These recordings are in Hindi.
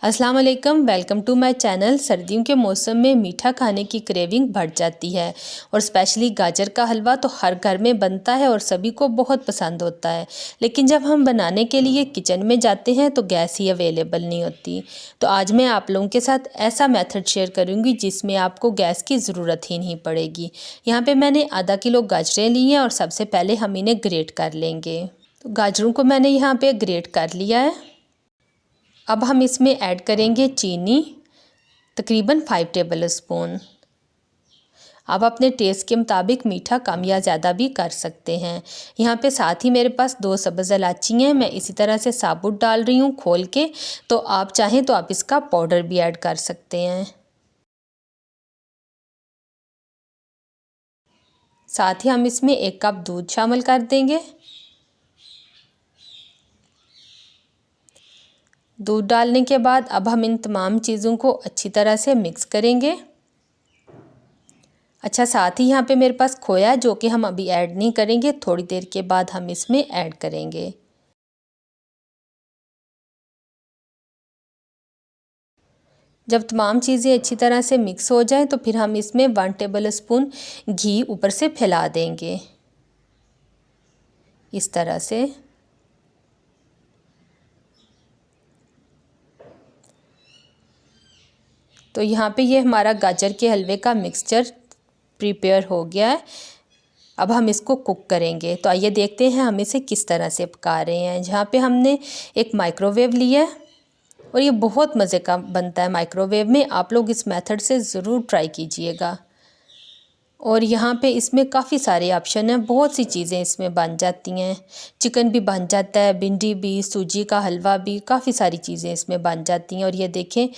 अस्सलाम वालेकुम, वेलकम टू माय चैनल। सर्दियों के मौसम में मीठा खाने की क्रेविंग बढ़ जाती है और स्पेशली गाजर का हलवा तो हर घर में बनता है और सभी को बहुत पसंद होता है। लेकिन जब हम बनाने के लिए किचन में जाते हैं तो गैस ही अवेलेबल नहीं होती। तो आज मैं आप लोगों के साथ ऐसा मेथड शेयर करूँगी जिसमें आपको गैस की ज़रूरत ही नहीं पड़ेगी। यहाँ पर मैंने आधा किलो गाजरें ली हैं और सबसे पहले हम इन्हें ग्रेट कर लेंगे। तो गाजरों को मैंने यहाँ पर ग्रेट कर लिया है। अब हम इसमें ऐड करेंगे चीनी, तकरीबन 5 टेबल स्पून। आप अपने टेस्ट के मुताबिक मीठा कम या ज़्यादा भी कर सकते हैं। यहाँ पे साथ ही मेरे पास 2 सब्ज़ इलायची हैं, मैं इसी तरह से साबुत डाल रही हूँ खोल के। तो आप चाहें तो आप इसका पाउडर भी ऐड कर सकते हैं। साथ ही हम इसमें 1 कप दूध शामिल कर देंगे। दूध डालने के बाद अब हम इन तमाम चीज़ों को अच्छी तरह से मिक्स करेंगे। अच्छा, साथ ही यहाँ पे मेरे पास खोया जो कि हम अभी ऐड नहीं करेंगे, थोड़ी देर के बाद हम इसमें ऐड करेंगे। जब तमाम चीज़ें अच्छी तरह से मिक्स हो जाएं तो फिर हम इसमें 1 टेबल स्पून घी ऊपर से फैला देंगे इस तरह से। तो यहाँ पे ये हमारा गाजर के हलवे का मिक्सचर प्रिपेयर हो गया है। अब हम इसको कुक करेंगे। तो आइए देखते हैं हम इसे किस तरह से पका रहे हैं। जहाँ पे हमने एक माइक्रोवेव लिया है और ये बहुत मज़े का बनता है माइक्रोवेव में। आप लोग इस मेथड से ज़रूर ट्राई कीजिएगा। और यहाँ पे इसमें काफ़ी सारे ऑप्शन हैं, बहुत सी चीज़ें इसमें बन जाती हैं। चिकन भी बन जाता है, भिंडी भी, सूजी का हलवा भी, काफ़ी सारी चीज़ें इसमें बन जाती हैं। और ये देखें,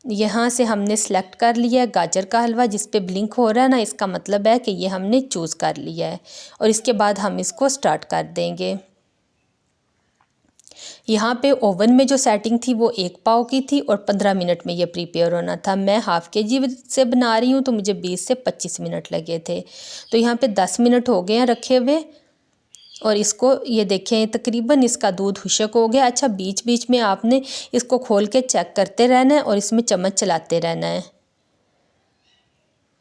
यहाँ से हमने सेलेक्ट कर लिया है गाजर का हलवा, जिस पे ब्लिंक हो रहा है ना, इसका मतलब है कि ये हमने चूज़ कर लिया है। और इसके बाद हम इसको स्टार्ट कर देंगे। यहाँ पे ओवन में जो सेटिंग थी वो 1 पाव की थी और 15 मिनट में ये प्रिपेयर होना था। मैं हाफ़ kg से बना रही हूँ तो मुझे 20 से 25 मिनट लगे थे। तो यहाँ पे 10 मिनट हो गए हैं रखे हुए। और इसको ये देखें, तकरीबन इसका दूध खुश्क हो गया। अच्छा, बीच बीच में आपने इसको खोल के चेक करते रहना है और इसमें चम्मच चलाते रहना है।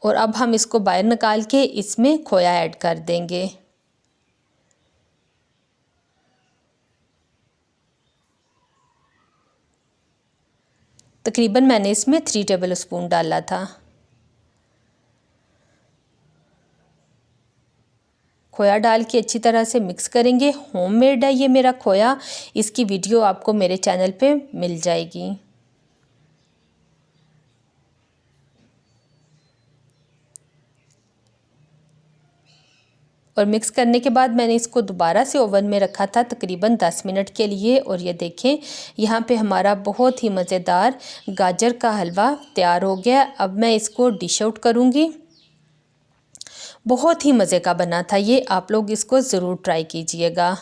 और अब हम इसको बाहर निकाल के इसमें खोया ऐड कर देंगे। तकरीबन मैंने इसमें 3 टेबल स्पून डाला था। खोया डाल के अच्छी तरह से मिक्स करेंगे। होममेड है ये मेरा खोया, इसकी वीडियो आपको मेरे चैनल पे मिल जाएगी। और मिक्स करने के बाद मैंने इसको दोबारा से ओवन में रखा था तकरीबन 10 मिनट के लिए। और ये देखें, यहाँ पे हमारा बहुत ही मज़ेदार गाजर का हलवा तैयार हो गया। अब मैं इसको डिश आउट करूँगी। बहुत ही मज़े का बना था ये, आप लोग इसको ज़रूर ट्राई कीजिएगा।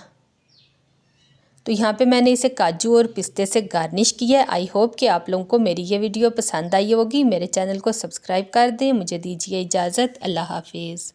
तो यहाँ पे मैंने इसे काजू और पिस्ते से गार्निश किया है। आई होप कि आप लोगों को मेरी ये वीडियो पसंद आई होगी। मेरे चैनल को सब्सक्राइब कर दें। मुझे दीजिए इजाज़त। अल्लाह हाफिज़।